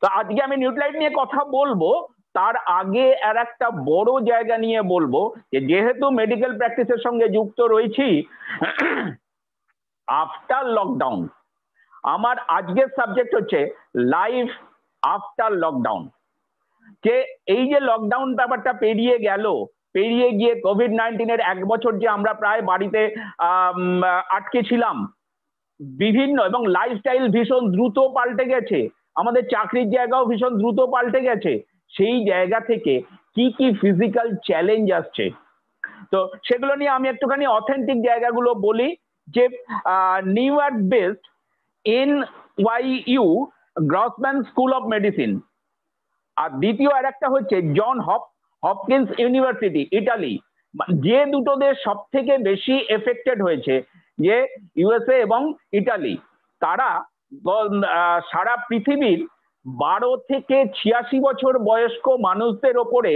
তো আজকে আমি নিউক্লিয়াইড নিয়ে কথা বলবো, তার আগে আর একটা বড় জায়গা নিয়ে বলবো যে যেহেতু মেডিকেল প্র্যাকটিসের সঙ্গে যুক্ত রয়েছি, আফটার লকডাউন আমার আজকের সাবজেক্ট হচ্ছে লাইফ আফটার লকডাউন। যে এই যে লকডাউন ব্যাপারটা পেরিয়ে গেল, পেরিয়ে গিয়ে কোভিড-19 1 বছর যে আমরা প্রায় বাড়িতে আটকে ছিলাম, বিভিন্ন এবং লাইফস্টাইল ভীষণ দ্রুত পাল্টে গেছে, আমাদের চাকরির জায়গাও ভীষণ দ্রুত পাল্টে গেছে। সেই জায়গা থেকে কি কি ফিজিক্যাল চ্যালেঞ্জ আসছে, তো সেগুলো নিয়ে আমি একটুখানি অথেন্টিক জায়গাগুলো বলি। যে New York based NYU Grossman School of Medicine, আর দ্বিতীয় আর একটা হচ্ছে জন হপকিন্স ইউনিভার্সিটি ইটালি। যে দুটো দেশ সব থেকে বেশি এফেক্টেড হয়েছে, যে ইউএসএ এবং ইটালি, তারা সারা পৃথিবীর 12 থেকে 86 বছর বয়স্ক মানুষদের ওপরে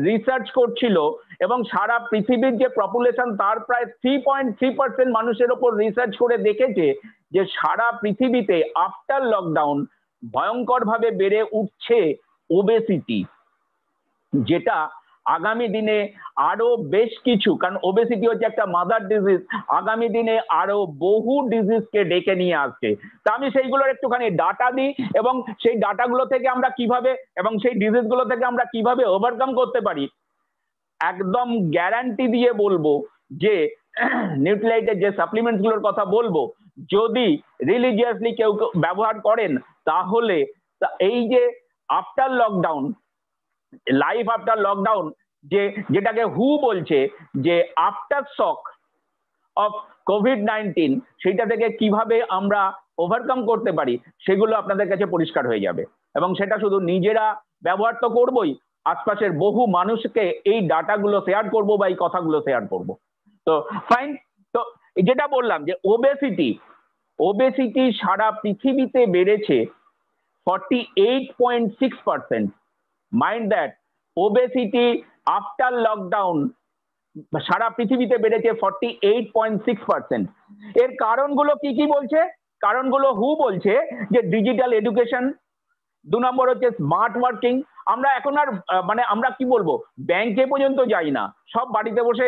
রিসার্চ করছিল, এবং সারা পৃথিবীর যে পপুলেশন তার প্রায় 3.3% মানুষের ওপর রিসার্চ করে দেখেছে যে সারা পৃথিবীতে আফটার লকডাউন ভয়ঙ্করভাবে বেড়ে উঠছে ওবেসিটি, যেটা আগামী দিনে আরো বেশ কিছু, কারণ ওবেসিটি হচ্ছে একটা মাদার ডিজিজ, আগামী দিনে আরো বহু ডিজিজকে ডেকে নিয়ে আসছে। তা আমি সেইগুলোর একটুখানি ডাটা দিই, এবং সেই ডাটাগুলো থেকে আমরা কিভাবে, এবং সেই ডিজিজগুলো থেকে আমরা কিভাবে ওভারকাম করতে পারি, একদম গ্যারান্টি দিয়ে বলবো যে নিউক্লিয়াইডের যে সাপ্লিমেন্টস গুলোর কথা বলবো, যদি রিলিজিয়াসলি কেউ ব্যবহার করেন, তাহলে এই যে after lockdown, life after lockdown, যেটাকে হু বলছে যে আফটার শক অফ কোভিড-19, সেইটা থেকে কিভাবে আমরা ওভারকাম করতে পারি, সেগুলো আপনাদের কাছে পরিষ্কার হয়ে যাবে। এবং সেটা শুধু নিজেরা ব্যবহার তো করবোই, আশপাশের বহু মানুষকে এই ডাটাগুলো শেয়ার করব বা এই কথাগুলো শেয়ার করব। তো ফাইন, তো যেটা বললাম যে ওবেসিটি সারা পৃথিবীতে বেড়েছে 48.6%। Mind that, obesity after lockdown সারা পৃথিবীতে বেড়েছে 48.6%। এর কারণগুলো কি কি বলছে? কারণগুলো হু বলছে যে ডিজিটাল এডুকেশন, 2 নম্বর হচ্ছে স্মার্ট ওয়ার্কিং। আমরা এখন আর মানে আমরা কি বলবো, ব্যাংকে পর্যন্ত যাই না, সব বাড়িতে বসে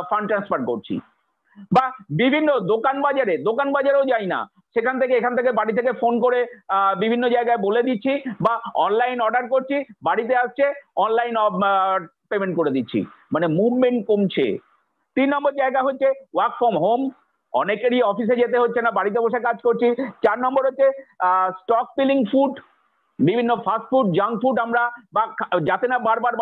ফান্ড ট্রান্সফার করছি, বা বিভিন্ন দোকান বাজারেও যাই না, সেখান থেকে এখান থেকে বাড়ি থেকে ফোন করে বিভিন্ন জায়গায় বলে দিচ্ছি, বা অনলাইন অর্ডার করছি, বাড়িতে আসছে, অনলাইন পেমেন্ট করে দিচ্ছি, মানে মুভমেন্ট কমছে। 3 নম্বর জায়গা হচ্ছে ওয়ার্ক ফ্রম হোম, অনেকেরই অফিসে যেতে হচ্ছে না, বাড়িতে বসে কাজ করছি। 4 নম্বর হচ্ছে স্টক ফিলিং ফুড, বিভিন্ন ফাস্ট ফুড, জাঙ্ক ফুড আমরা, বা যাতে না বারবার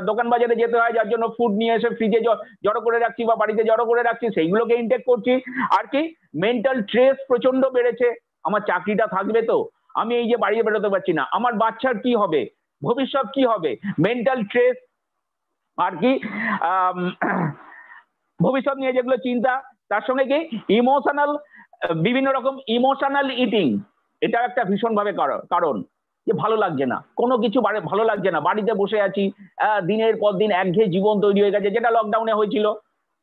দোকান বাজারে যেতে হয়, যার জন্য ফুড নিয়ে এসে ফ্রিজে জড়ো করে রাখছি বা বাড়িতে জড়ো করে রাখছি, সেইগুলোকে ইনটেক করছি। আর কি, মেন্টাল স্ট্রেস প্রচন্ড বেড়েছে, আমার চাকরিটা থাকবে তো, আমি এই যে বাড়িতে বেরোতে পারছি না, আমার বাচ্চার কি হবে, ভবিষ্যৎ কি হবে, মেন্টাল স্ট্রেস। আর কি, ভবিষ্যৎ নিয়ে যেগুলো চিন্তা, তার সঙ্গে কি ইমোশনাল, বিভিন্ন রকম ইমোশনাল ইটিং, এটা একটা ভীষণভাবে কারণ, যে ভালো লাগছে না, কোনো কিছু ভালো লাগছে না, বাড়িতে বসে আছি, দিনের পর দিন একঘেয়ে জীবন তৈরি হয়ে গেছে, যেটা লকডাউনে হয়েছিল।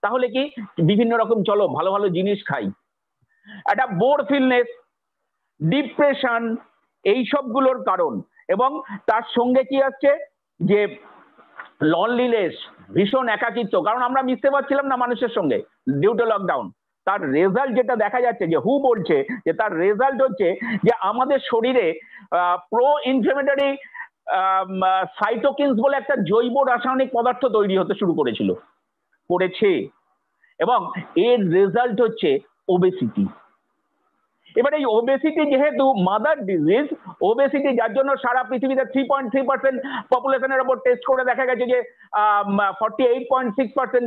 তাহলে কি, বিভিন্ন রকম চলো ভালো ভালো জিনিস খাই, একটা বোর ফিলনেস, ডিপ্রেশন, এই সবগুলোর কারণ। এবং তার সঙ্গে কি আসছে, যে লনলিনেস, ভীষণ একাকিত্ব, কারণ আমরা মিশতে পারছিলাম না মানুষের সঙ্গে ডিউ টু লকডাউন। তার রেজাল্ট যেটা দেখা যাচ্ছে, যে হু বলছে যে তার রেজাল্ট হচ্ছে যে আমাদের শরীরে প্রো ইনফ্লেমেটরি সাইটোকিনস বলে একটা জৈব রাসায়নিক পদার্থ তৈরি হতে শুরু করেছে, এবং এর রেজাল্ট হচ্ছে ওবেসিটি। এবার এই ওবেসিটি যেহেতু মাদার ডিজিজ, ওবেসিটি যার জন্য সারা পৃথিবীতে 3.3% পপুলেশনের উপর টেস্ট করে দেখা গেছে যে 48.6%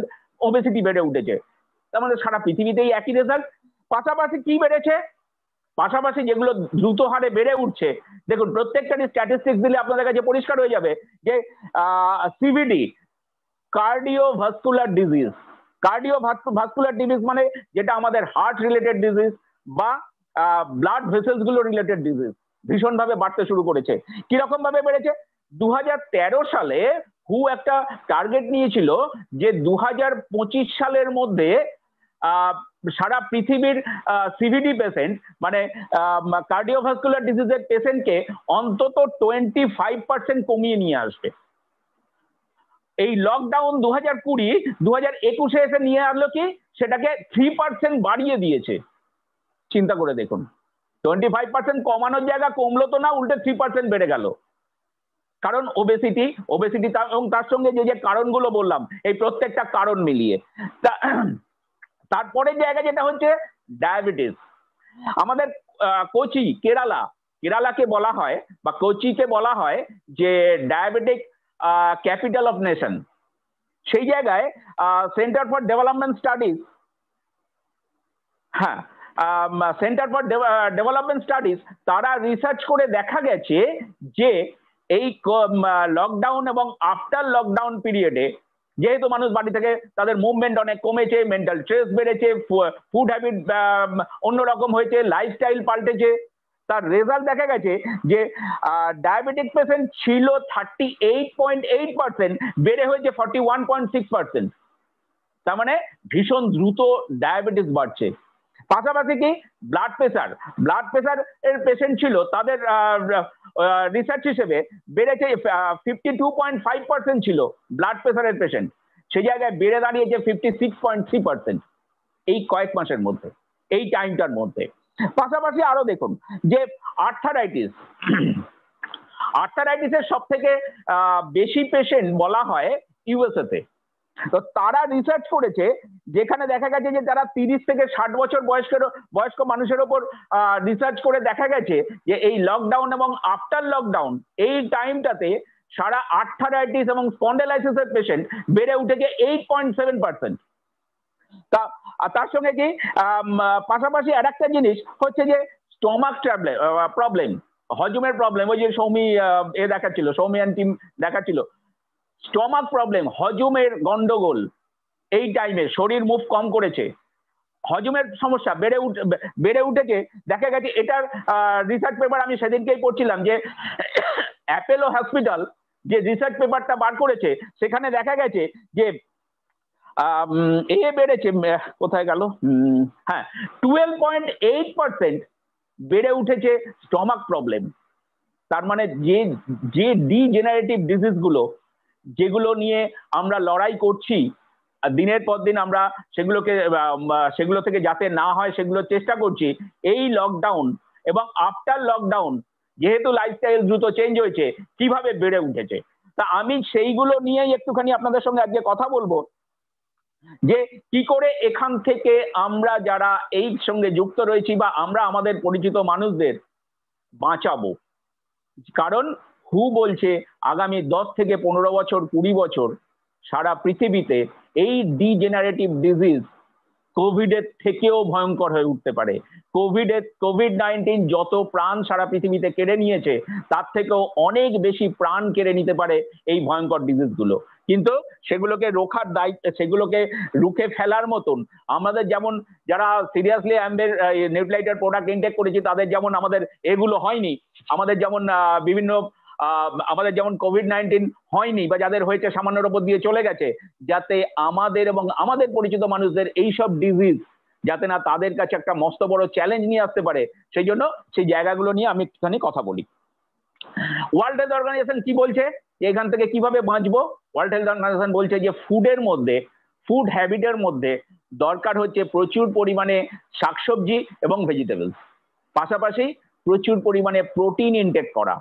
ওবেসিটি বেড়ে উঠেছে। তার মানে সারা পৃথিবীতেই একই রেজাল্ট। পাশাপাশি কি বেড়েছে, পাশাপাশি যেগুলো দ্রুত হারে বেড়ে উঠছে, দেখুন প্রত্যেকটারই স্ট্যাটিস্টিক্স দিলে আপনাদের কাছে পরিষ্কার হয়ে যাবে যে CVD, cardiovascular disease, cardiovascular disease মানে যেটা আমাদের হার্ট রিলেটেড ডিজিজ বা ব্লাড ভেসেলস গুলো রিলেটেড ডিজিজ, ভীষণভাবে বাড়তে শুরু করেছে। কিরকম ভাবে বেড়েছে, 2013 সালে হু একটা টার্গেট নিয়েছিল যে 2025 সালের মধ্যে সারা পৃথিবীর সিভিডি পেশেন্ট মানে কার্ডিওভাস্কুলার ডিজিজের পেশেন্টকে অন্তত 25% কমিয়ে নিয়ে আসবে। এই লকডাউন 2020 2021 এসে নিয়ে আসলো কি, সেটাকে 3% বাড়িয়ে দিয়েছে। চিন্তা করে দেখুন, 25% কমানোর জায়গা কমলো তো না, উল্টে 3% বেড়ে গেল। কারণ ওবেসিটি এবং তার সঙ্গে যে যে কারণগুলো বললাম, এই প্রত্যেকটা কারণ মিলিয়ে তারপরে জায়গা যেটা হচ্ছে ডায়াবেটিস। আমাদের কোচি কেরালাকে বলা হয় বা কোচিকে বলা হয় যে ডায়াবেটিক ক্যাপিটাল অফ নেশন। সেই জায়গায় সেন্টার ফর ডেভেলপমেন্ট স্টাডিজ, হ্যাঁ, সেন্টার ফর ডেভেলপমেন্ট স্টাডিজ, তারা রিসার্চ করে দেখা গেছে যে এই লকডাউন এবং আফটার লকডাউন পিরিয়ডে যেহেতু মানুষ বাড়ি থেকে, তাদের মুভমেন্ট অনেক কমেছে, মেন্টাল স্ট্রেস বেড়েছে, ফুড হ্যাবিট অন্যরকম হয়েছে, লাইফস্টাইল পাল্টেছে, তার রেজাল্ট দেখা গেছে যে ডায়াবেটিক পেশেন্ট ছিল 38.8%, বেড়ে হয়েছে 41.6%। তার মানে ভীষণ দ্রুত ডায়াবেটিস বাড়ছে। পাশাপাশি কি ব্লাড প্রেসার এর পেশেন্ট ছিল, তাদের রিসার্চ হিসেবে বেড়েছে 52.5% ছিল ব্লাড প্রেসারের পেশেন্ট, সেই জায়গায় বেড়ে দাঁড়িয়েছে 56.3% এই কয়েক মাসের মধ্যে, এই টাইমটার মধ্যে। পাশাপাশি আরো দেখুন যে আর্থারাইটিসের সব থেকে বেশি পেশেন্ট বলা হয় ইউএসএ তে। তো তারা রিসার্চ করেছে, যেখানে দেখা গেছে যে যারা 30 থেকে 60 বছর বয়স্ক মানুষের ওপর রিসার্চ করে দেখা গেছে যে এই লকডাউন এবং আফটার লকডাউন এই টাইমটাতে সারা আর্থারাইটিস এবং স্পন্ডেলাইসিসের পেশেন্ট বেড়ে উঠেছে 8.7%। তার সঙ্গে কি পাশাপাশি আর একটা জিনিস হচ্ছে যে স্টমাক প্রবলেম, হজমের প্রবলেম। ওই যে সৌমি টিম দেখাচ্ছিল স্টমাক প্রবলেম, হজমের গন্ডগোল, এই টাইমে শরীর মুভ কম করেছে, হজমের সমস্যা বেড়ে উঠেছে। দেখা গেছে এটার রিসার্চ পেপার আমি সেদিনকেই পড়ছিলাম যে অ্যাপেলো হসপিটাল যে রিসার্চ পেপারটা বার করেছে, সেখানে দেখা গেছে যে বেড়েছে, কোথায় গেল, হ্যাঁ, 12.8% বেড়ে উঠেছে স্টমাক প্রবলেম। তার মানে যে ডিজেনারেটিভ ডিজিজ গুলো, যেগুলো নিয়ে আমরা লড়াই করছি দিনের পর দিন, আমরা সেগুলো থেকে যাতে না হয় সেগুলো চেষ্টা করছি, এই লকডাউন এবং আফটার লকডাউন যেহেতু লাইফস্টাইল দ্রুত চেঞ্জ হয়েছে, কিভাবে বেড়ে উঠেছে। তা আমি সেইগুলো নিয়েই একটুখানি আপনাদের সঙ্গে আজকে কথা বলবো, যে কি করে এখান থেকে আমরা যারা এই সঙ্গে যুক্ত রয়েছি বা আমরা আমাদের পরিচিত মানুষদের বাঁচাবো। কারণ হু বলছে আগামী 10 থেকে 15 বছর 20 বছর সারা পৃথিবীতে এই ডিজেনারেটিভ ডিজিজ কোভিডের থেকেও ভয়ঙ্কর হয়ে উঠতে পারে। কোভিড-19 যত প্রাণ সারা পৃথিবীতে কেড়ে নিয়েছে, তার থেকেও অনেক বেশি প্রাণ কেড়ে নিতে পারে এই ভয়ঙ্কর ডিজিজগুলো। কিন্তু সেগুলোকে রোখার দায়িত্ব, সেগুলোকে রুখে ফেলার মতন আমাদের, যেমন যারা সিরিয়াসলি নিউক্লিয়াইটেড প্রোডাক্ট ইনটেক করেছি, তাদের যেমন আমাদের এগুলো হয়নি, আমাদের যেমন আমাদের যেমন কোভিড-19 হয়নি বা যাদের হয়েছে সামান্যর উপর দিয়ে চলে গেছে, যাতে আমাদের এবং আমাদের পরিচিত মানুষদের এইসব ডিজিজ যাতে না তাদের কাছে একটা মস্ত বড় চ্যালেঞ্জ নিয়ে আসতে পারে, সেই জন্য সেই জায়গাগুলো নিয়ে আমি একটুখানি কথা বলি। ওয়ার্ল্ড হেলথ অর্গানাইজেশন কি বলছে যে এখান থেকে কিভাবে বাঁচবো? ওয়ার্ল্ড হেলথ অর্গানাইজেশন বলছে যে ফুড হ্যাবিটের মধ্যে দরকার হচ্ছে প্রচুর পরিমাণে শাকসবজি এবং ভেজিটেবলস, পাশাপাশি প্রচুর পরিমাণে প্রোটিন ইনটেক করা,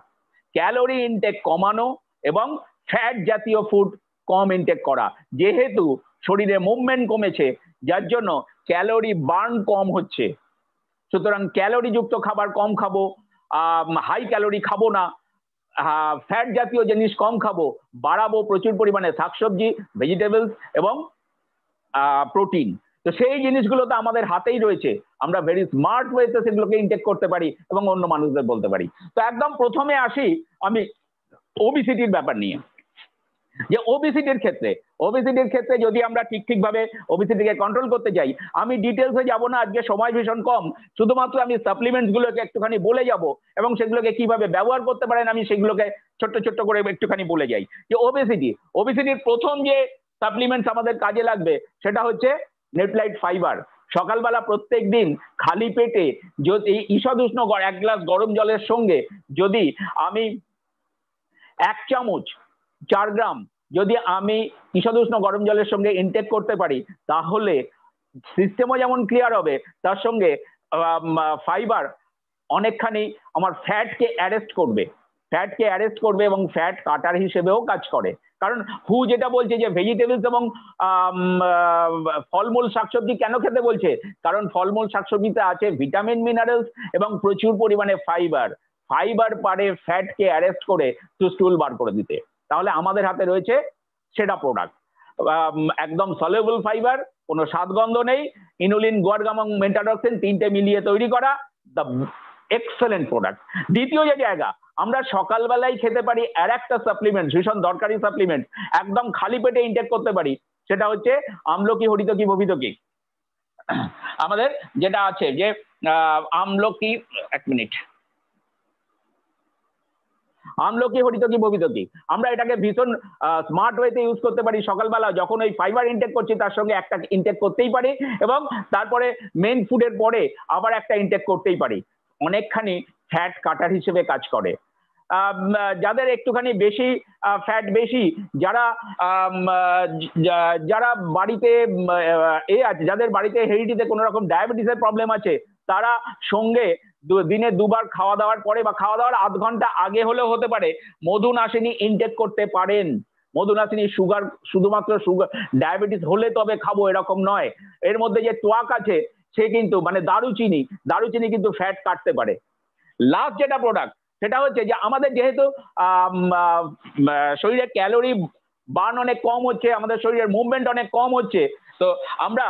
ক্যালোরি ইনটেক কমানো এবং ফ্যাট জাতীয় ফুড কম ইনটেক করা। যেহেতু শরীরে মুভমেন্ট কমেছে, যার জন্য ক্যালোরি বার্ন কম হচ্ছে, সুতরাং ক্যালোরি যুক্ত খাবার কম খাবো, হাই ক্যালোরি খাবো না, ফ্যাট জাতীয় জিনিস কম খাবো, বাড়াবো প্রচুর পরিমাণে শাকসবজি, ভেজিটেবলস এবং প্রোটিন। তো সেই জিনিসগুলো তো আমাদের হাতেই রয়েছে, আমরা ভেরি স্মার্ট ওয়েতে সেগুলোকে ইনটেক করতে পারি এবং অন্য মানুষদের বলতে পারি। তো একদম প্রথমে আসি আমি ওবিসিটির ব্যাপার নিয়ে, যে ওবিসিটির ক্ষেত্রে যদি আমরা ঠিকভাবে ওবিসিটিকে কন্ট্রোল করতে চাই, আমি ডিটেলসে যাব না, আজকে সময় ভীষণ কম, শুধুমাত্র আমি সাপ্লিমেন্টস গুলোকে একটুখানি বলে যাব এবং সেগুলোকে কিভাবে ব্যবহার করতে পারেন আমি সেগুলোকে ছোট্ট করে একটুখানি বলে যাই। যে ওবিসিটির প্রথম যে সাপ্লিমেন্টস আমাদের কাজে লাগবে সেটা হচ্ছে নিউক্লিয়াইড ফাইবার। সকালবেলা প্রত্যেক দিন খালি পেটে যদি ঈষদ উষ্ণ এক গ্লাস গরম জলের সঙ্গে যদি আমি 1 চামচ 4 গ্রাম যদি আমি ঈষদ উষ্ণ গরম জলের সঙ্গে ইনটেক করতে পারি, তাহলে সিস্টেমও যেমন ক্লিয়ার হবে, তার সঙ্গে ফাইবার অনেকখানি আমার ফ্যাটকে অ্যারেস্ট করবে এবং ফ্যাট কাটার হিসেবেও কাজ করে। কারণ হু যেটা বলছে যে ভেজিটেবলস এবং ফলমূল শাকসবজি কেন খেতে বলছে, কারণ ফলমূল শাকসবজিতে আছে ভিটামিন মিনারেলস এবং প্রচুর পরিমাণে ফাইবার পারে ফ্যাটকে অ্যারেস্ট করে স্টুল বার করে দিতে। তাহলে আমাদের হাতে রয়েছে সেটা প্রোডাক্ট, একদম সলিউবল ফাইবার, কোনো স্বাদগন্ধ নেই, ইনুলিন, গুয়ারগাম এবং মেন্টাডক্সিন 3টে মিলিয়ে তৈরি করা দ্য এক্সেলেন্ট প্রোডাক্ট। দ্বিতীয় যে জায়গা, আমরা সকালবেলায় খেতে পারি আর একটা সাপ্লিমেন্ট, ভীষণ দরকারি সাপ্লিমেন্ট, একদম খালি পেটে ইনটেক করতে পারি, সেটা হচ্ছে আমলকি, হরিতকি, ভবিতকি। আমাদের যেটা আছে যে আমলকি, 1 মিনিট, আমলকি, হরিতকি, ভবিতকি, আমরা এটাকে ভীষণ স্মার্ট ওয়েতে ইউজ করতে পারি। সকালবেলা যখন ওই ফাইবার ইনটেক করছি তার সঙ্গে একটা ইনটেক করতেই পারি, এবং তারপরে মেন ফুডের পরে আবার একটা ইনটেক করতেই পারি। অনেকখানি ফ্যাট কাটার হিসেবে কাজ করে। যাদের একটুখানি বেশি ফ্যাট বেশি, যারা বাড়িতে আছে, যাদের বাড়িতে হেরিডিতে কোনো রকম ডায়াবেটিসের প্রবলেম আছে, তারা সঙ্গে দিনে 2 বার খাওয়া দাওয়ার পরে বা খাওয়া দাওয়ার আধ ঘন্টা আগে হলেও হতে পারে মধুনাশিনী ইনটেক করতে পারেন। মধুনাশিনী সুগার, শুধুমাত্র সুগার ডায়াবেটিস হলে তবে খাবো এরকম নয়। এর মধ্যে যে তোয়াক আছে সে কিন্তু মানে দারুচিনি কিন্তু ফ্যাট কাটতে পারে। লাস্ট যেটা প্রোডাক্ট, সেটা হচ্ছে যে আমাদের যেহেতু শরীরে ক্যালোরি বার্ন অনেক কম হচ্ছে, আমাদের শরীরের মুভমেন্ট অনেক কম হচ্ছে, তো আমরা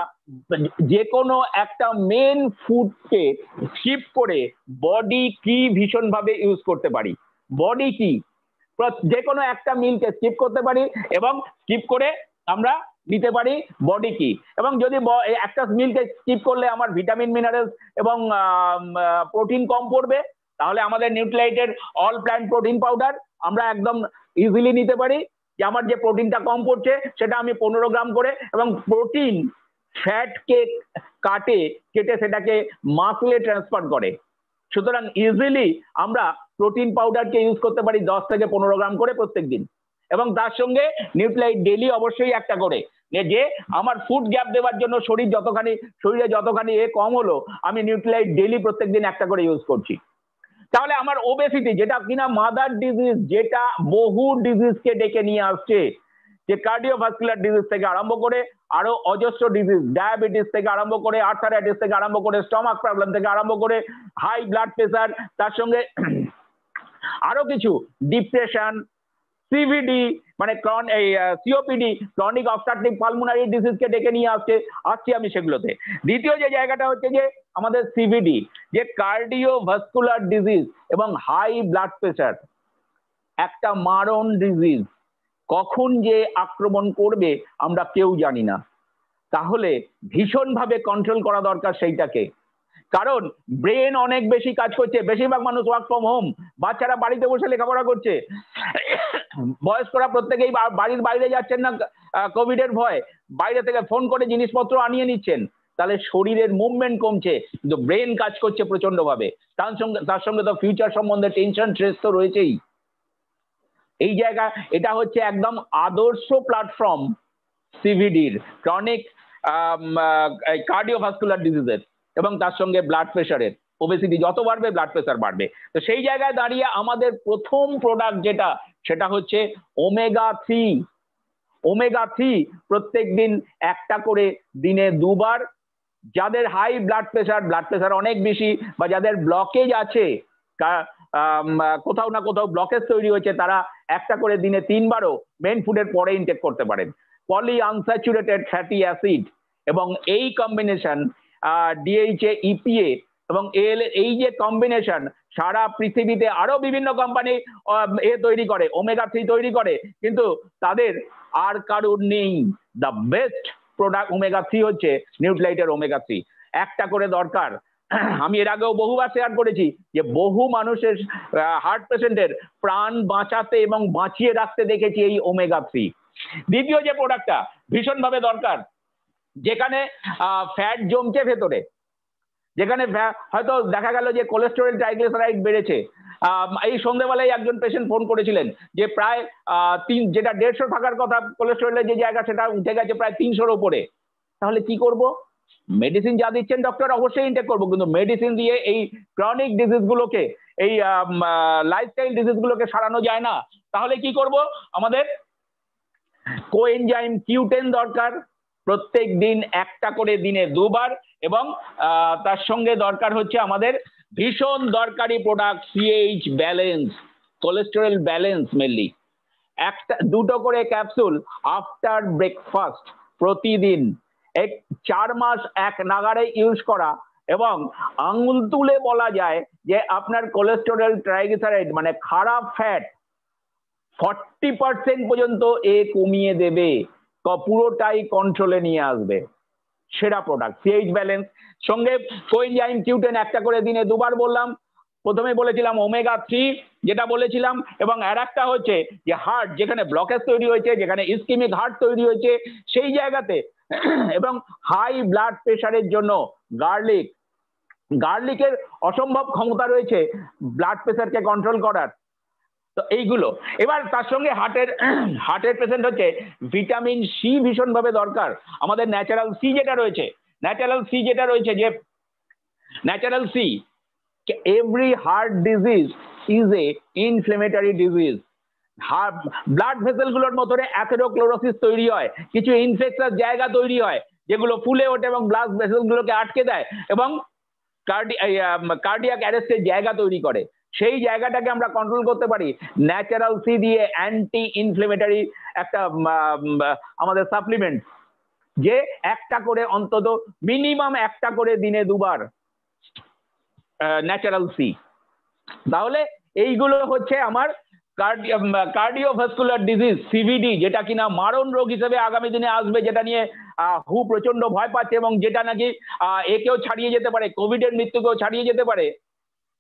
যে কোনো একটা মেন ফুডকে স্কিপ করে বডি কি ভীষণভাবে ইউজ করতে পারি। বডি কি, যে কোনো একটা মিলকে স্কিপ করতে পারি এবং স্কিপ করে আমরা নিতে পারি বডি কি। এবং যদি একটা মিলকে স্কিপ করলে আমার ভিটামিন মিনারেলস এবং প্রোটিন কম পড়বে, তাহলে আমাদের নিউট্রিলাইটের অল প্ল্যান্ট প্রোটিন পাউডার আমরা একদম ইজিলি নিতে পারি, যে আমার যে প্রোটিনটা কম পড়ছে সেটা আমি 15 গ্রাম করে, এবং প্রোটিন ফ্যাটকে কেটে সেটাকে মাসলে ট্রান্সফার করে। সুতরাং ইজিলি আমরা প্রোটিন পাউডারকে ইউজ করতে পারি 10 থেকে 15 গ্রাম করে প্রত্যেক দিন, এবং তার সঙ্গে নিউট্রিলাইট ডেইলি অবশ্যই একটা করে, যে আমার ফুড গ্যাপ দেওয়ার জন্য শরীরে যতখানি কম হলো, আমি নিউট্রিলাইট ডেইলি প্রত্যেকদিন একটা করে ইউজ করছি। তাহলে আমার ওবেসিটি, যেটা কিনা মাদার ডিজিজ, যেটা বহু ডিজিজকে ডেকে নিয়ে আসছে, যে কার্ডিওভাস্কুলার ডিজিজ থেকে আরম্ভ করে আরো অজস্র ডিজিজ, ডায়াবেটিস থেকে আরম্ভ করে, আর্থারাইটিস থেকে আরম্ভ করে, স্টমাক প্রবলেম থেকে আরম্ভ করে, হাই ব্লাড প্রেসার, তার সঙ্গে আরো কিছু ডিপ্রেশন, সিভিডি মানে সিওপিডি, ক্রনিক অবস্ট্রাকটিভ পালমোনারি ডিজিজকে ডেকে নিয়ে আসছি আমি সেগুলোতে। দ্বিতীয় যে জায়গাটা হচ্ছে যে আমাদের সিভিডি, যে কার্ডিওভাস্কুলার ডিজিজ এবং হাই ব্লাড প্রেসার, একটা মারণ ডিজিজ, কখন যে আক্রমণ করবে আমরা কেউ জানি না। তাহলে ভীষণভাবে কন্ট্রোল করা দরকার সেইটাকে, কারণ ব্রেন অনেক বেশি কাজ করছে। বেশিরভাগ মানুষ ওয়ার্ক ফ্রম হোম, বাচ্চারা বাড়িতে বসে লেখাপড়া করছে, বয়স্করা প্রত্যেকেই বাড়ির বাইরে যাচ্ছেন না কোভিডের ভয়, বাইরে থেকে ফোন করে জিনিসপত্র আনিয়ে নিচ্ছেন। তাহলে শরীরের মুভমেন্ট কমছে, কিন্তু ব্রেন কাজ করছে প্রচন্ড ভাবে। তার সঙ্গে তো ফিউচার সম্বন্ধে টেনশন, স্ট্রেস তো রয়েছেই। এই জায়গা, এটা হচ্ছে একদম আদর্শ প্ল্যাটফর্ম সিভিডির, ক্রনিক কার্ডিওভাস্কুলার ডিজিজের, এবং তার সঙ্গে ব্লাড প্রেশারের। ওবেসিটি যত বাড়বে ব্লাড প্রেশার বাড়বে। তো সেই জায়গায় দাঁড়িয়ে আমাদের প্রথম প্রোডাক্ট যেটা, সেটা হচ্ছে ওমেগা-3। ওমেগা-3 প্রত্যেক দিন একটা করে দিনে 2 বার, যাদের হাই ব্লাড প্রেশার অনেক বেশি, বা যাদের ব্লকেজ আছে, কোথাও না কোথাও ব্লকেজ তৈরি হয়েছে, তারা একটা করে দিনে 3 বারও মেন ফুডের পরে ইনটেক করতে পারেন। পলি আনস্যাচুরেটেড ফ্যাটি অ্যাসিড এবং এই কম্বিনেশন, ডিএইচএ, ইপিএ এবং এএল, এই যে কম্বিনেশন, সারা পৃথিবীতে আরো বিভিন্ন কোম্পানি তৈরি করে, ওমেগা-3 তৈরি করে, কিন্তু তাদের আর কারোর নেই। দ্য বেস্ট প্রোডাক্ট ওমেগা-3 হচ্ছে নিউট্রিলাইটের ওমেগা-3, একটা করে দরকার। আমি এর আগেও বহুবার শেয়ার করেছি যে বহু মানুষের হার্ট পেশেন্টের প্রাণ বাঁচাতে এবং বাঁচিয়ে রাখতে দেখেছি এই ওমেগা-3। দ্বিতীয় যে প্রোডাক্টটা ভীষণভাবে দরকার, যেখানে ফ্যাট জমছে ভেতরে, যেখানে হয়তো দেখা গেল যে কোলেস্টেরল ট্রাইগ্লিসারাইড বেড়েছে। এই সন্ধ্যেবেলায় একজন পেশেন্ট ফোন করেছিলেন যে প্রায় যেটা 150 থাকার কথা কোলেস্টেরলের যে জায়গা, সেটা উঠে গেছে প্রায় 300-র উপরে। তাহলে কি করব? মেডিসিন যা দিচ্ছেন ডক্টর অবশ্যই ইনটেক করবো, কিন্তু মেডিসিন দিয়ে এই ক্রনিক ডিজিজ গুলোকে, এই লাইফস্টাইল ডিজিজ গুলোকে সারানো যায় না। তাহলে কি করব? আমাদের কোএনজাইম Q10 দরকার, প্রত্যেক দিন একটা করে, দিনে 2 বার। এবং তার সঙ্গে দরকার হচ্ছে আমাদের ভীষণ দরকারি product CH balance, cholesterol balance mainly. 2টো করে ক্যাপসুল আফটার ব্রেকফাস্ট প্রতিদিন, 4 মাস এক নাগারে ইউজ করা। এবং আঙুল তুলে বলা যায় যে আপনার কোলেস্টেরল ট্রাইগ্লিসারাইড মানে খারাপ ফ্যাট 40% পর্যন্ত কমিয়ে দেবে, পুরোটাই কন্ট্রোলে নিয়ে আসবে। সেরা প্রোডাক্ট CH ব্যালেন্স, সঙ্গে কোএনজাইম Q10 একটা করে দিনে 2 বার বললাম। প্রথমে বলেছিলাম ওমেগা 3 যেটা বলেছিলাম, এবং আর একটা হচ্ছে যে হার্ট, যেখানে ব্লকেজ তৈরি হয়েছে, যেখানে ইসকিমিক হার্ট তৈরি হয়েছে সেই জায়গাতে, এবং হাই ব্লাড প্রেশারের জন্য গার্লিকের অসম্ভব ক্ষমতা রয়েছে ব্লাড প্রেশারকে কন্ট্রোল করার। তো এইগুলো। এবার তার সঙ্গে হার্টের পেশেন্ট হচ্ছে ভিটামিন সি ভীষণভাবে দরকার। আমাদের ন্যাচারাল সি যেটা রয়েছে যে natural C, every heart disease is a inflammatory disease. Blood vessel গুলোর মধ্যে অ্যাথেরোক্লোরোসিস তৈরি হয়, কিছু ইনফেকশাস জায়গা তৈরি হয় যেগুলো ফুলে ওঠে এবং ব্লাড ভেসেল গুলোকে আটকে দেয় এবং কার্ডিয়াক অ্যারেস্টের জায়গা তৈরি করে। সেই জায়গাটাকে আমরা কন্ট্রোল করতে পারি ন্যাচারাল সি দিয়ে, অ্যান্টি ইনফ্লেমেটরি একটা আমাদের সাপ্লিমেন্ট, যে একটা করে অন্তত মিনিমাম একটা করে দিনে 2 বার ন্যাচারাল সি। তাহলে এইগুলো হচ্ছে আমার কার্ডিওভাস্কুলার ডিজিজ CVD, যেটা কিনা মারণ রোগ হিসেবে আগামী দিনে আসবে, যেটা নিয়ে হু প্রচন্ড ভয় পাচ্ছে এবং যেটা নাকি একেও ছাড়িয়ে যেতে পারে, কোভিডের মৃত্যুকেও ছাড়িয়ে যেতে পারে।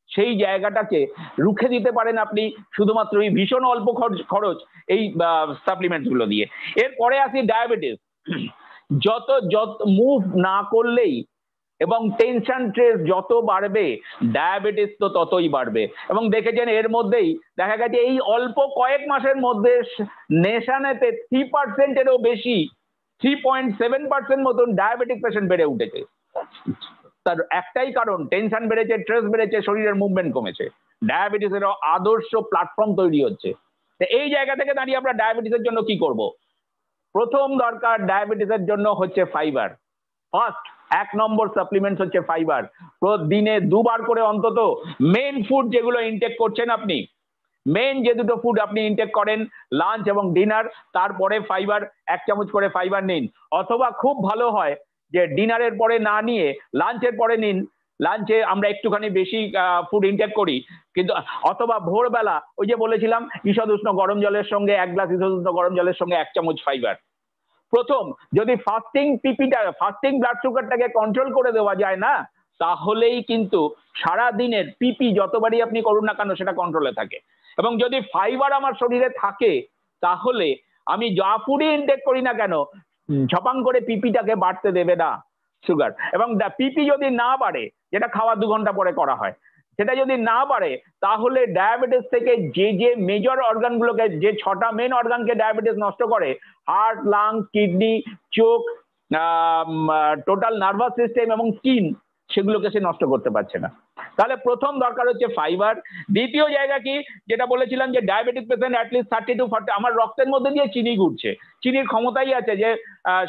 সেই জায়গাটাকে রুখে দিতে পারেন আপনি শুধুমাত্র এই ভীষণ অল্প খরচ এই সাপ্লিমেন্টস গুলো দিয়ে। এরপরে আসি ডায়াবেটিস। যত মুভ না করলেই এবং টেনশন স্ট্রেস যত বাড়বে, ডায়াবেটিস তো ততই বাড়বে। এবং দেখেছেন এর মধ্যেই দেখা গেছে এই অল্প কয়েক মাসের মধ্যে নেশানেতে 3%-এরও বেশি, 3.7% মতন ডায়াবেটিক পেশেন্ট বেড়ে উঠেছে। তার একটাই কারণ, টেনশন বেড়েছে, স্ট্রেস বেড়েছে, শরীরের মুভমেন্ট কমেছে। ডায়াবেটিসের আদর্শ প্ল্যাটফর্ম তৈরি হচ্ছে। এই জায়গা থেকে দাঁড়িয়ে আমরা ডায়াবেটিসের জন্য কি করব? প্রথম দরকার ডায়াবেটিসের জন্য হচ্ছে ফাইবার। ফার্স্ট 1 নম্বর সাপ্লিমেন্ট হচ্ছে ফাইবার। দিনে 2 বার করে অন্তত মেন ফুড যেগুলো ইনটেক করছেন আপনি, মেন যে দুটো ফুড আপনি ইনটেক করেন, লাঞ্চ এবং ডিনার, তারপরে ফাইবার 1 চামচ করে ফাইবার নিন। অথবা খুব ভালো হয় যে ডিনারের পরে না নিয়ে লাঞ্চের পরে নিন। লাঞ্চে আমরা একটুখানি বেশি ফুড ইনটেক করি, কিন্তু অথবা ভোরবেলা ওই যে বলেছিলাম ঈষদ উষ্ণ গরম জলের সঙ্গে 1 গ্লাস ঈষদ উষ্ণ গরম জলের সঙ্গে 1 চামচ ফাইবার। প্রথম যদি ফাস্টিং ব্লাড সুগারটাকে কন্ট্রোল করে দেওয়া যায় না, তাহলেই কিন্তু সারা দিনের পিপি যতবারই আপনি করুন না কেন সেটা কন্ট্রোলে থাকে। এবং যদি ফাইবার আমার শরীরে থাকে, তাহলে আমি যা ফুডই ইনটেক করি না কেন ঝপাং করে পিপিটাকে বাড়তে দেবে না সুগার। এবং পিপি যদি না বাড়ে, যেটা খাওয়া 2 ঘন্টা পরে করা হয়, সেটা যদি না বাড়ে, তাহলে ডায়াবেটিস থেকে যে মেজর অর্গানগুলোকে, যে 6টা মেন অর্গানকে ডায়াবেটিস নষ্ট করে, হার্ট, লাংস, কিডনি, চোখ, টোটাল নার্ভাস সিস্টেম এবং স্কিন, সেগুলোকে সে নষ্ট করতে পারছে না। তাহলে প্রথম দরকার হচ্ছে ফাইবার। দ্বিতীয় জায়গা কি, যেটা বলেছিলাম যে ডায়াবেটিক পেশেন্ট অ্যাটলিস্ট 30 to 40, আমার রক্তের মধ্যে দিয়ে চিনি ঘুরছে, চিনির ক্ষমতাই আছে যে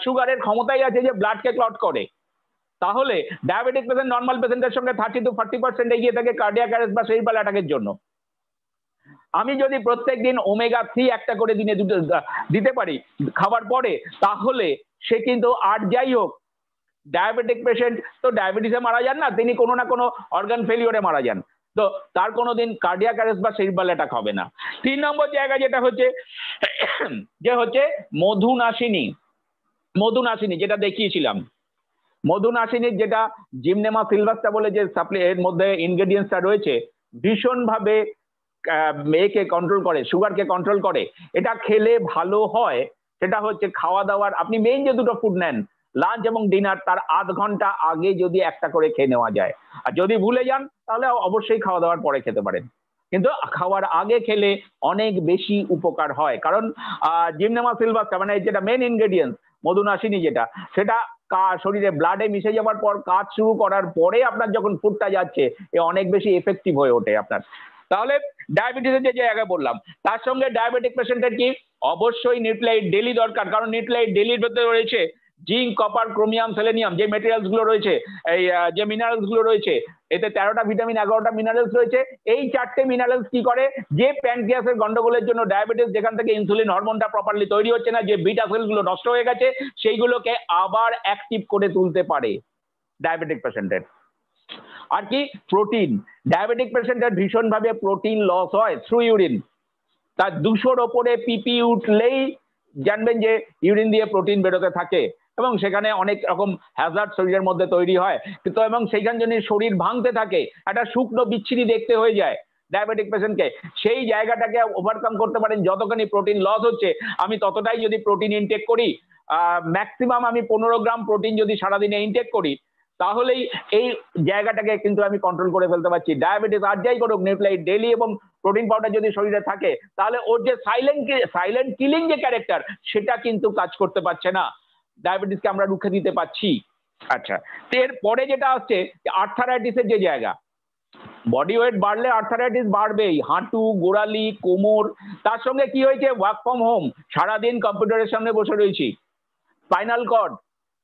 সুগারের ক্ষমতাই আছে যে ব্লাডকে ক্লট করে। তাহলে ডায়াবেটিক পেশেন্ট নর্মাল পেশেন্টের সঙ্গে 30 to 40% এগিয়ে থাকে কার্ডিয়াক অ্যারেস্ট বা সেরিব্রাল অ্যাটাকের জন্য। আমি যদি প্রত্যেক দিন ওমেগা 3 একটা করে দিনে দিতে পারি খাবার পরে, তাহলে সে কিন্তু আর যাই হোক, ডায়াবেটিক পেশেন্ট তো ডায়াবেটিসে মারা যান না, তিনি কোনো না কোনো অর্গান ফেলিওরে মারা যান, তো তার কোনোদিন কার্ডিয়াক অ্যারেস্ট বা সেরিব্রাল অ্যাটাক হবে না। 3 নম্বর জায়গা যেটা হচ্ছে যে হচ্ছে মধুনাশিনী, যেটা দেখিয়েছিলাম। মধুনাশিনীর যেটা জিমনেমা সিলভাস্টা বলে যে এর মধ্যে ইনগ্রেডিয়েন্টসটা রয়েছে, ভীষণভাবে একে কন্ট্রোল করে, সুগারকে কন্ট্রোল করে। এটা খেলে ভালো হয়, সেটা হচ্ছে খাওয়া দাওয়ার আপনি মেইন যে দুটো ফুড নেন, লাঞ্চ এবং ডিনার তার আধ ঘন্টা আগে যদি একটা করে খেয়ে নেওয়া যায়। আর যদি ভুলে যান তাহলে অবশ্যই খাওয়া দাওয়ার পরে খেতে পারেন, কিন্তু খাওয়ার আগে খেলে অনেক বেশি উপকার হয়। কারণ জিমনেমা সিলভাসটা মানে যেটা মেন ইনগ্রেডিয়েন্টস মধুনাশিনী যেটা, সেটা শরীরে ব্লাডে মিশে যাওয়ার পর কাজ শুরু করার পরে আপনার যখন ফুডটা যাচ্ছে এ অনেক বেশি এফেক্টিভ হয়ে ওঠে আপনার। তাহলে ডায়াবেটিসের যে জায়গায় বললাম, তার সঙ্গে ডায়াবেটিক পেশেন্টের কি অবশ্যই নিউক্লিয়াইড ডেলি দরকার। কারণ নিউক্লিয়াইড ডেলির ভেতরে রয়েছে জিঙ্ক, কপার, ক্রোমিয়াম, সেলেনিয়াম, যে মেটেরিয়ালস গুলো রয়েছে, এই যে মিনারেলস গুলো রয়েছে, এতে 13টা ভিটামিন, 11টা মিনারেলস রয়েছে। এই 4টে মিনারেলস কি করে, যে প্যানক্রিয়াসের গন্ডগোলের জন্য ডায়াবেটিস, যেখান থেকে ইনসুলিন হরমোনটা প্রপারলি তৈরি হচ্ছে না, যে বিটা সেল গুলো নষ্ট হয়ে গেছে, সেইগুলোকে আবার অ্যাক্টিভ করে তুলতে পারে ডায়াবেটিক পেশেন্টের। আর কি প্রোটিন, ডায়াবেটিক পেশেন্টের ভীষণভাবে প্রোটিন লস হয় থ্রু ইউরিন। তার 200-র ওপরে পিপি উঠলেই জানবেন যে ইউরিন দিয়ে প্রোটিন বেরোতে থাকে, এবং সেখানে অনেক রকম হ্যাজার্ড শরীরের মধ্যে তৈরি হয়, কিন্তু এবং সেইখান জন্য শরীর ভাঙতে থাকে, একটা শুকনো বিচ্ছিরি দেখতে হয়ে যায় ডায়াবেটিক পেশেন্টকে। সেই জায়গাটাকে ওভারকাম করতে পারেন, যতখানি প্রোটিন লস হচ্ছে আমি ততটাই যদি প্রোটিন ইনটেক করি, ম্যাক্সিমাম আমি 15 গ্রাম প্রোটিন যদি সারাদিনে ইনটেক করি, তাহলেই এই জায়গাটাকে কিন্তু আমি কন্ট্রোল করে ফেলতে পারছি। ডায়াবেটিস আর যাই করুক, নিউক্লিয়াইড ডেলি এবং প্রোটিন পাউডার যদি শরীরে থাকে, তাহলে ওর যে সাইলেন্ট কিলিং যে ক্যারেক্টার, সেটা কিন্তু কাজ করতে পারছে না, ডায়াবেটিসকে আমরা রুখে দিতে পারছি। আচ্ছা, এরপরে যেটা আসছে আর্থারাইটিসের যে জায়গা, বডি ওয়েট বাড়লে আর্থারাইটিস বাড়বেই, হাঁটু, গোড়ালি, কোমর। তার সঙ্গে কি হয়েছে, ওয়ার্ক ফ্রম হোম, সারাদিন কম্পিউটারের সামনে বসে রয়েছি, স্পাইনাল কর্ড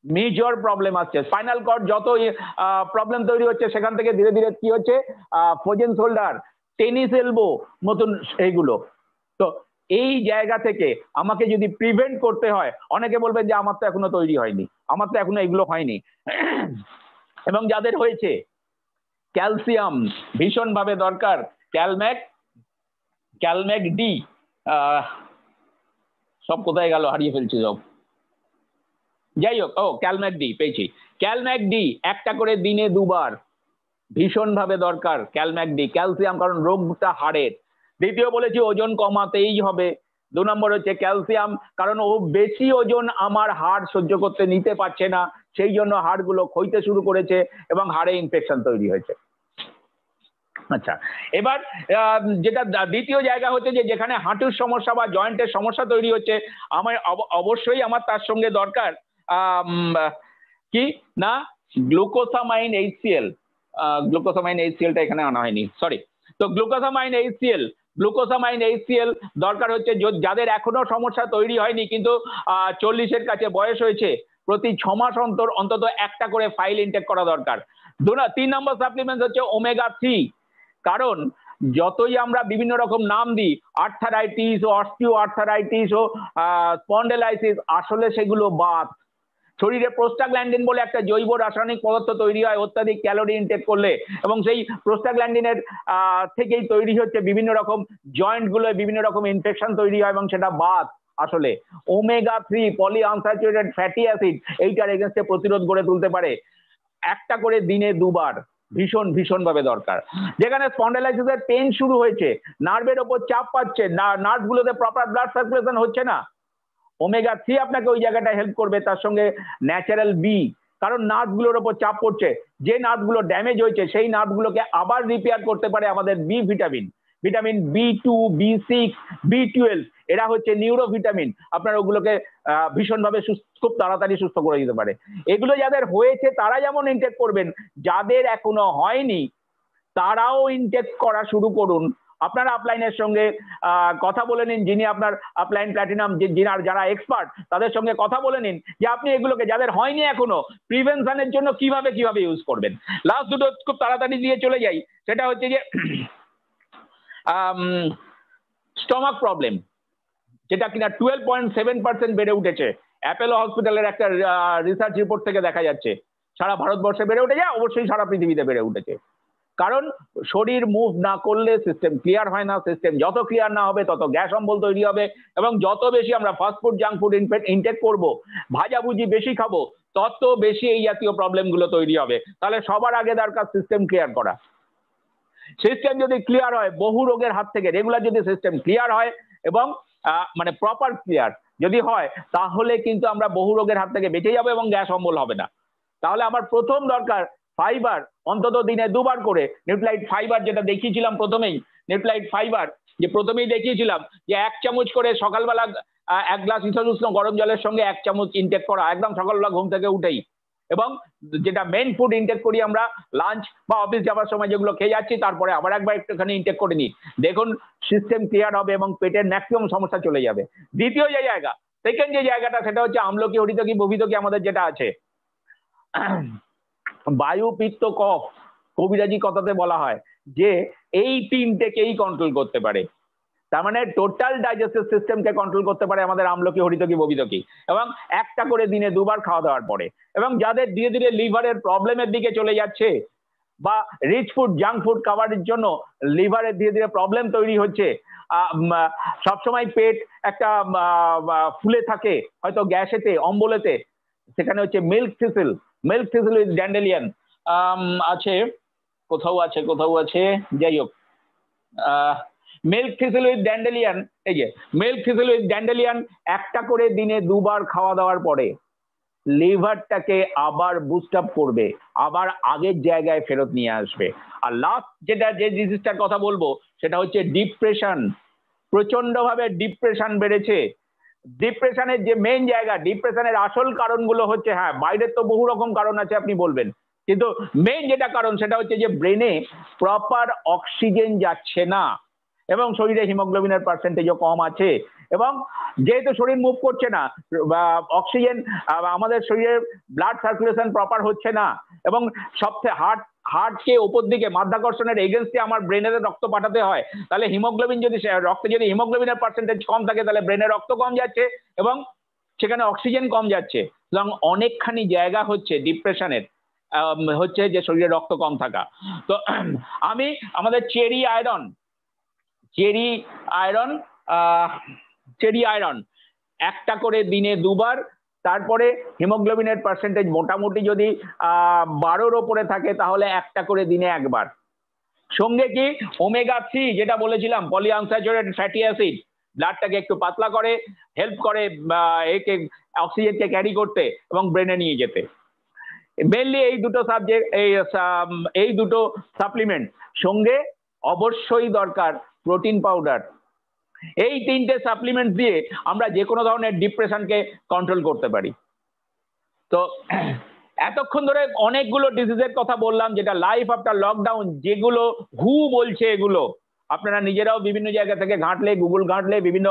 মেজর প্রবলেম আসছে। স্পাইনাল কর্ড যত প্রবলেম তৈরি হচ্ছে, সেখান থেকে ধীরে ধীরে কি হচ্ছে, ফ্রোজেন শোল্ডার, টেনিস এলবো মতন এইগুলো। তো এই জায়গা থেকে আমাকে যদি প্রিভেন্ট করতে হয়, অনেকে বলবেন যে আমার তো এখনো তৈরি হয়নি, আমার তো এখনো এগুলো হয়নি, এবং যাদের হয়েছে ক্যালসিয়াম ভীষণভাবে দরকার। ক্যালম্যাক ডি, সব কোথায় গেল, হারিয়ে ফেলছি সব। যাই হোক, ক্যালম্যাক ডি পেয়েছি। ক্যালম্যাক ডি একটা করে দিনে 2 বার ভীষণভাবে দরকার ক্যালম্যাক ডি, ক্যালসিয়াম, কারণ রোগটা হাড়ের। দ্বিতীয় বলেছি ওজন কমাতেই হবে। 2 নম্বর হচ্ছে ক্যালসিয়াম, কারণ ও বেশি ওজন আমার হাড় সহ্য করতে নিতে পারছে না, সেই জন্য হাড়গুলো ক্ষইতে শুরু করেছে এবং হাড়ে ইনফেকশন তৈরি হয়েছে। আচ্ছা, এবার যেটা দ্বিতীয় জায়গা হচ্ছে যে যেখানে হাঁটুর সমস্যা বা জয়েন্টের সমস্যা তৈরি হচ্ছে, আমার অবশ্যই আমার তার সঙ্গে দরকার কি না, গ্লুকোসামাইন এইচসিএল। গ্লুকোসামাইন এইচসিএলটা এখানে আনা হয়নি, সরি। তো গ্লুকোসামাইন এইচসিএল দরকার হচ্ছে যাদের এখনো সমস্যা তৈরি হয়নি, কিন্তু 40-এর কাছে বয়স হয়েছে, প্রতি 6 মাস অন্তত একটা করে ফাইল ইনটেক করা দরকার। 3 নম্বর সাপ্লিমেন্ট হচ্ছে ওমেগা-3, কারণ যতই আমরা বিভিন্ন রকম নাম দিই, আর্থারাইটিস ও অস্টিও আর্থারাইটিস ও স্পন্ডেলাইসিস, আসলে সেগুলো বাত। শরীরে প্রোস্টাগ্ল্যান্ডিন বলে একটা জৈব রাসায়নিক পদার্থ তৈরি হয় অত্যাধিক ক্যালোরি ইনটেক করলে, এবং সেই প্রোস্টাগ্ল্যান্ডিনের থেকেই তৈরি হচ্ছে বিভিন্ন রকম জয়েন্টগুলোয় বিভিন্ন রকম ইনফেকশন তৈরি হয়, এবং সেটা বাত। আসলে omega three poly unsaturated fatty acid এইটার এগেনস্টে প্রতিরোধ গড়ে তুলতে পারে। একটা করে দিনে 2 বার ভীষণভাবে দরকার। যেখানে স্পন্ডাইলাইসিসের পেন শুরু হয়েছে, নার্ভের ওপর চাপ পাচ্ছে, নার্ভগুলোতে প্রপার ব্লাড সার্কুলেশন হচ্ছে না, ওমেগা-3 আপনাকে ওই জায়গাটা হেল্প করবে। তার সঙ্গে ন্যাচারাল বি, কারণ নার্ভগুলোর ওপর চাপ পড়ছে, যে নার্ভগুলো ড্যামেজ হয়েছে সেই নার্ভগুলোকে আবার রিপেয়ার করতে পারে আমাদের B vitamin, vitamin B2, B6, B12, এরা হচ্ছে নিউরো ভিটামিন, আপনার ওগুলোকে ভীষণভাবে খুব তাড়াতাড়ি সুস্থ করে দিতে পারে। এগুলো যাদের হয়েছে তারা যেমন ইনটেক করবেন, যাদের এখনো হয়নি তারাও ইনটেক করা শুরু করুন। আপনারা আপলাইনের সঙ্গে কথা বলে নিন, যিনি আপনার আপলাইন প্ল্যাটিনাম যারা এক্সপার্ট, তাদের সঙ্গে কথা বলে নিন যে আপনি এগুলোকে যাদের হয়নি এখনো প্রিভেনশনের জন্য কিভাবে ইউজ করবেন। লাস্ট দুটো খুব তাড়াতাড়ি দিয়ে চলে যাই, সেটা হচ্ছে যে স্টমাক প্রবলেম, যেটা কিনা 12.7% বেড়ে উঠেছে। অ্যাপেলো হসপিটালের একটা রিসার্চ রিপোর্ট থেকে দেখা যাচ্ছে সারা ভারতবর্ষে বেড়ে উঠেছে, অবশ্যই সারা পৃথিবীতে বেড়ে উঠেছে। কারণ শরীর মুভ না করলে সিস্টেম ক্লিয়ার হয় না, সিস্টেম যত ক্লিয়ার না হবে তত গ্যাস অম্বল তৈরি হবে, এবং যত বেশি আমরা ফাস্টফুড জাঙ্ক-ফুড ইনটেক করব, ভাজাভুজি বেশি খাবো, তত বেশি এই জাতীয় প্রবলেমগুলো তৈরি হবে। তাহলে সবার আগে দরকার সিস্টেম ক্লিয়ার করা। সিস্টেম যদি ক্লিয়ার হয়, বহু রোগের হাত থেকে রেগুলার যদি সিস্টেম ক্লিয়ার হয়, এবং মানে প্রপার ক্লিয়ার, যদি হয় তাহলে কিন্তু আমরা বহু রোগের হাত থেকে বেঁচে যাবো এবং গ্যাস অম্বল হবে না। তাহলে আমার প্রথম দরকার ফাইবার, অন্তত দিনে 2 বার করে নিউট্রালাইট ফাইবার, যেটা দেখিয়েছিলাম প্রথমেই, নিউট্রালাইট ফাইবার যে প্রথমেই দেখিয়েছিলাম যে 1 চামচ করে সকালবেলা 1 গ্লাস ঈষদুষ্ণ গরম জলের সঙ্গে 1 চামচ ইনটেক করা একদম সকালবেলা ঘুম থেকে উঠেই। এবং যেটা মেন ফুড ইনটেক করি আমরা লাঞ্চ বা অফিস যাওয়ার সময় যেগুলো খেয়ে যাচ্ছি, তারপরে আবার একবার একটুখানি ইনটেক করে নিই। দেখুন সিস্টেম ক্লিয়ার হবে এবং পেটের ম্যাক্সিমাম সমস্যা চলে যাবে। দ্বিতীয় যে জায়গা, সেকেন্ড যে জায়গাটা, সেটা হচ্ছে আমলকি, হরিতকি, ভবিতকি আমাদের যেটা আছে, বায়ু, পিত্ত, কফ, কবিরাজি কথাতে বলা হয় যে এই তিনটেকেই কন্ট্রোল করতে পারে। তার মানে টোটাল ডাইজেস্টিভ সিস্টেমকে কন্ট্রোল করতে পারে আমাদের আমলকি, হরিতকি, ভবিতকি। এবং একটা করে দিনে 2 বার খাওয়া দাওয়ার পরে। এবং যাদের ধীরে ধীরে লিভারের প্রবলেমের দিকে চলে যাচ্ছে বা রিচ ফুড, জাঙ্ক ফুড খাবারের জন্য লিভারের ধীরে ধীরে প্রবলেম তৈরি হচ্ছে, সবসময় পেট একটা ফুলে থাকে, হয়তো গ্যাসেতে, অম্বলেতে, সেখানে হচ্ছে মিল্ক থিসিল, মিল্ক থিসিল উইথ ড্যান্ডেলিয়ান আছে, কোথাও আছে, যাই হোক, মিল্ক থিসিল উইথ ড্যান্ডেলিয়ান, এই যে মিল্ক থিসিল উইথ ড্যান্ডেলিয়ান একটা করে দিনে 2 বার খাওয়া দাওয়ার পরে লিভারটাকে আবার বুস্ট আপ করবে, আবার আগের জায়গায় ফেরত নিয়ে আসবে। আর লাস্ট যে ডিজিজটার কথা বলবো সেটা হচ্ছে ডিপ্রেশন। প্রচন্ডভাবে ডিপ্রেশন বেড়েছে। ডিপ্রেশনের যে মেন জায়গা, ডিপ্রেশনের আসল কারণগুলো হচ্ছে, হ্যাঁ বাইরের তো বহু রকম কারণ আছে আপনি বলবেন, কিন্তু মেন যেটা কারণ সেটা হচ্ছে যে ব্রেনে প্রপার অক্সিজেন যাচ্ছে না এবং শরীরে হিমোগ্লোবিনের পার্সেন্টেজও কম আছে। এবং যেহেতু শরীর মুভ করছে না, অক্সিজেন আমাদের শরীরের ব্লাড সার্কুলেশন প্রপার হচ্ছে না, এবং সবথেকে হার্টকে ওপর দিকে মাধ্যাকর্ষণের এগেনস্টে আমার ব্রেনের রক্ত পাঠাতে হয়, তাহলে হিমোগ্লোবিন যদি রক্তে যদি হিমোগ্লোবিনের পার্সেন্টেজ কম থাকে তাহলে ব্রেনের রক্ত কম যাচ্ছে এবং সেখানে অক্সিজেন কম যাচ্ছে। সুতরাং অনেকখানি জায়গা হচ্ছে ডিপ্রেশনের, হচ্ছে যে শরীরে রক্ত কম থাকা। তো আমি আমাদের চেরি আয়রন একটা করে দিনে 2 বার, তারপরে হিমোগ্লোবিনের পার্সেন্টেজ মোটামুটি যদি 12-র ওপরে থাকে তাহলে একটা করে দিনে 1 বার। সঙ্গে কি ওমেগা-3 যেটা বলেছিলাম, পলি আনস্যাচুরেটেড ফ্যাটি অ্যাসিড, ব্লাডটাকে একটু পাতলা করে, হেল্প করে একে অক্সিজেনকে ক্যারি করতে এবং ব্রেনে নিয়ে যেতে। মেনলি এই দুটো সাবজেক্ট, এই দুটো সাপ্লিমেন্ট। সঙ্গে অবশ্যই দরকার প্রোটিন পাউডার। এই 3টে সাপ্লিমেন্ট দিয়ে আমরা যে কোনো ধরনের ডিপ্রেশনকে কন্ট্রোল করতে পারি। তো এতক্ষণ ধরে অনেকগুলো ডিজিজের কথা বললাম, যেটা লাইফ আফটার লকডাউন, যেগুলো হু বলছে, এগুলো আপনারা নিজেরাও বিভিন্ন জায়গা থেকে ঘাঁটলে, গুগল ঘাঁটলে, বিভিন্ন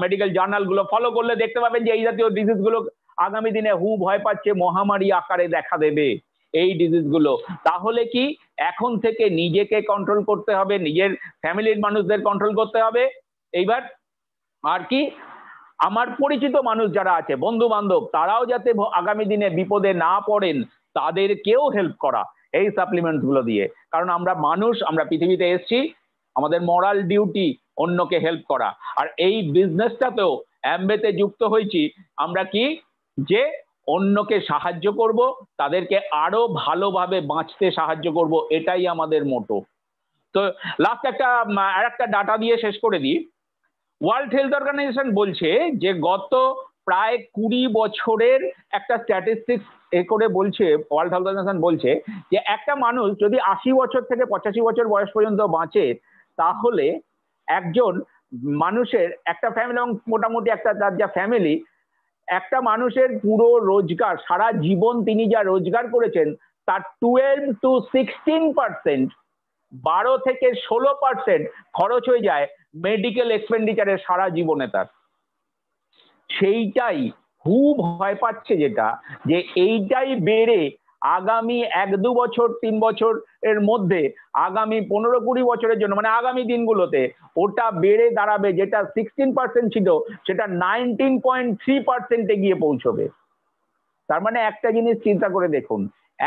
মেডিকেল জার্নালগুলো ফলো করলে দেখতে পাবেন যে এই জাতীয় ডিজিজগুলো আগামী দিনে হু ভয় পাচ্ছে মহামারী আকারে দেখা দেবে এই ডিজিজগুলো। তাহলে কি এখন থেকে নিজেকে কন্ট্রোল করতে হবে, নিজের ফ্যামিলির মানুষদের কন্ট্রোল করতে হবে। এইবার আর কি, আমার পরিচিত মানুষ যারা আছে, বন্ধু বান্ধব, তারাও যাতে আগামী দিনে বিপদে না পড়েন, তাদেরকেও হেল্প করা এই সাপ্লিমেন্টস গুলো দিয়ে। কারণ আমরা মানুষ, আমরা পৃথিবীতে এসেছি, আমাদের মরাল ডিউটি অন্যকে হেল্প করা। আর এই বিজনেসটাতেও অ্যামওয়েতে যুক্ত হয়েছি আমরা কি, যে অন্যকে সাহায্য করব, তাদেরকে আরো ভালোভাবে বাঁচতে সাহায্য করব, এটাই আমাদের মোটো। তো লাস্ট একটা ডাটা দিয়ে শেষ করে দিই। ওয়ার্ল্ড হেলথ অর্গানাইজেশন বলছে যে গত প্রায় 20 বছরের একটা স্ট্যাটিস্টিক্স করে বলছে, ওয়ার্ল্ড হেলথ অর্গানাইজেশন বলছে যে একটা মানুষ যদি 80 বছর থেকে 85 বছর বয়স পর্যন্ত বাঁচে, তাহলে একজন মানুষের, একটা ফ্যামিলি, এবং মোটামুটি তার যা ফ্যামিলি, একটা মানুষের পুরো রোজগার, সারা জীবন তিনি যা রোজগার করেছেন তার 12 to 16%, 12 থেকে 16% খরচ হয়ে যায় মেডিকেল এক্সপেন্ডিচারে সারা জীবনে তার। সেইটাই হু ভয় পাচ্ছে, যেটা যে এইটাই বেড়ে আগামী 1-2 বছর 3 বছর এর মধ্যে, আগামী 15-20 বছরের জন্য, মানে আগামী দিনগুলোতে ওটা বেড়ে দাঁড়াবে, যেটা 16% ছিল সেটা 19.3% গিয়ে পৌঁছবে। তার মানে একটা জিনিস চিন্তা করে দেখুন,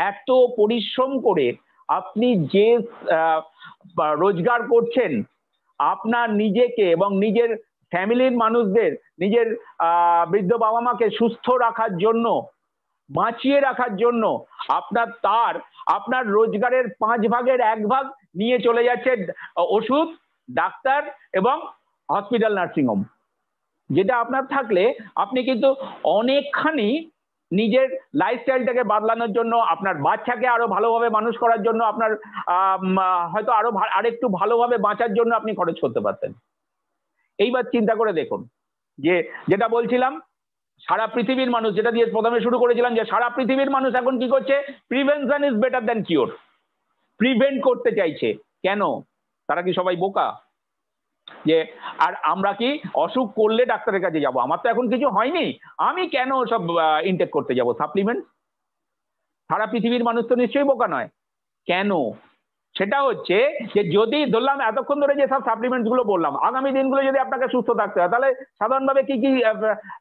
এত পরিশ্রম করে আপনি যে রোজগার করছেন, আপনার নিজেকে এবং নিজের ফ্যামিলির মানুষদের, নিজের বৃদ্ধ বাবা মাকে সুস্থ রাখার জন্য, বাঁচিয়ে রাখার জন্য, আপনার রোজগারের 5/1 নিয়ে চলে যাচ্ছে ওষুধ, ডাক্তার এবং হসপিটাল, নার্সিংহোম। যেটা আপনার থাকলে আপনি কিন্তু অনেকখানি নিজের লাইফস্টাইলটাকে বদলানোর জন্য, আপনার বাচ্চাকে আরো ভালোভাবে মানুষ করার জন্য, আপনার হয়তো আরেকটু ভালোভাবে বাঁচার জন্য আপনি খরচ করতে পারতেন। এইবার চিন্তা করে দেখুন যে যেটা বলছিলাম, সারা পৃথিবীর মানুষ, যেটা দিয়ে প্রথমে শুরু করেছিলাম, যে সারা পৃথিবীর মানুষ এখন কি করছে, prevention is better than cure, prevent করতে চাইছে। কেন? তারা কি সবাই বোকা? যে আর আমরা কি অসুখ করলে ডাক্তারের কাছে যাব? আমার তো এখন কিছু হয়নি, আমি কেন সব ইনটেক করতে যাব সাপ্লিমেন্ট? সারা পৃথিবীর মানুষ তো নিশ্চয়ই বোকা নয়। কেন? সেটা হচ্ছে যে যদি ধরলাম এতক্ষণ ধরে যে সব সাপ্লিমেন্টস গুলো বললাম, আগামী দিনগুলো যদি আপনাকে সুস্থ থাকতে হয়, তাহলে সাধারণভাবে কি কি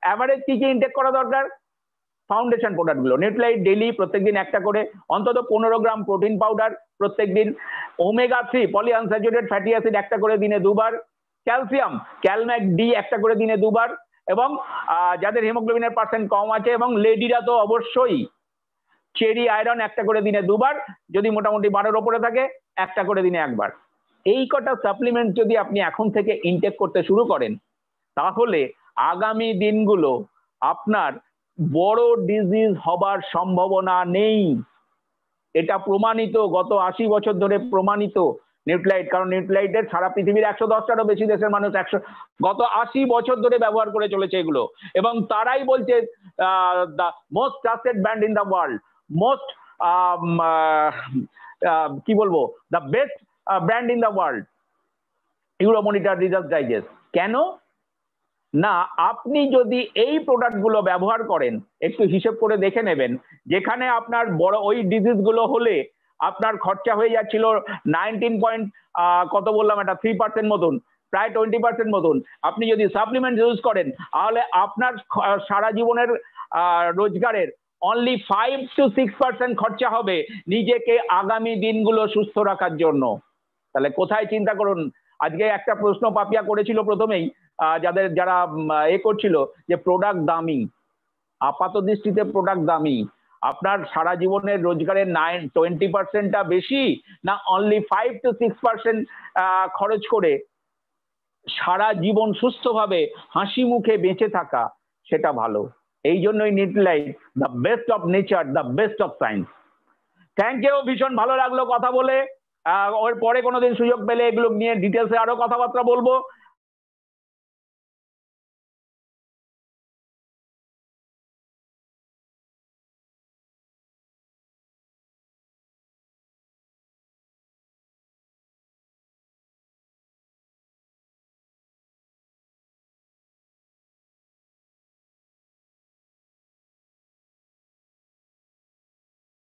অ্যাভারেজ কি কি ইনটেক করা দরকার? ফাউন্ডেশন প্রোডাক্ট গুলো, নিউট্রালাইট ডেইলি প্রত্যেকদিন একটা করে, অন্তত 15 গ্রাম প্রোটিন পাউডার প্রত্যেকদিন, omega 3 poly unsaturated fatty acid একটা করে দিনে 2 বার, ক্যালসিয়াম ক্যালম্যাক ডি একটা করে দিনে 2 বার, এবং যাদের হিমোগ্লোবিনের পার্সেন্ট কম আছে, এবং লেডিরা তো অবশ্যই চেরি আয়রন একটা করে দিনে 2 বার, যদি মোটামুটি 12-র ওপরে থাকে একটা করে দিনে 1 বার। এই কটা সাপ্লিমেন্ট যদি আপনি এখন থেকে ইনটেক করতে শুরু করেন, তাহলে আগামী দিনগুলো আপনার বড় ডিজিজ হবার সম্ভাবনা নেই। এটা প্রমাণিত, গত 80 বছর ধরে প্রমাণিত নিউট্রালাইট। কারণ নিউট্রালাইটের সারা পৃথিবীর 110টারও বেশি দেশের মানুষ গত 80 বছর ধরে ব্যবহার করে চলেছে এগুলো, এবং তারাই বলছে the most trusted brand in the world, most কি বলবো, the best brand in the world, Euromonitor research digest. কেন না? আপনি যদি এই প্রোডাক্টগুলো ব্যবহার করেন, একটু হিসেব করে দেখে নেবেন, যেখানে আপনার বড় ওই ডিজিজ গুলো হলে আপনার খরচা হয়ে যাচ্ছিল 19 কত বললাম, এটা 3% মতন, প্রায় 20% মতন, আপনি যদি সাপ্লিমেন্ট ইউজ করেন, তাহলে আপনার সারা জীবনের রোজগারের অনলি 5 to 6% খরচা হবে নিজেকে আগামী দিনগুলো সুস্থ রাখার জন্য। তাহলে কোথায়, চিন্তা করুন। আজকে একটা প্রশ্ন পাপিয়া করেছিল প্রথমেই, যারা করছিল যে প্রোডাক্ট দামি, আপাত দৃষ্টিতে প্রোডাক্ট দামি, আপনার সারা জীবনের রোজগারের 20%টা বেশি, না অনলি 5 to 6% খরচ করে সারা জীবন সুস্থভাবে হাসি মুখে বেঁচে থাকা, সেটা ভালো। এই জন্যই Nutrilite the best of nature, the best of science. Thank you, ভীষণ ভালো লাগলো কথা বলে। ওর পরে কোনোদিন সুযোগ পেলে এগুলো নিয়ে ডিটেলসে আরো কথাবার্তা বলবো।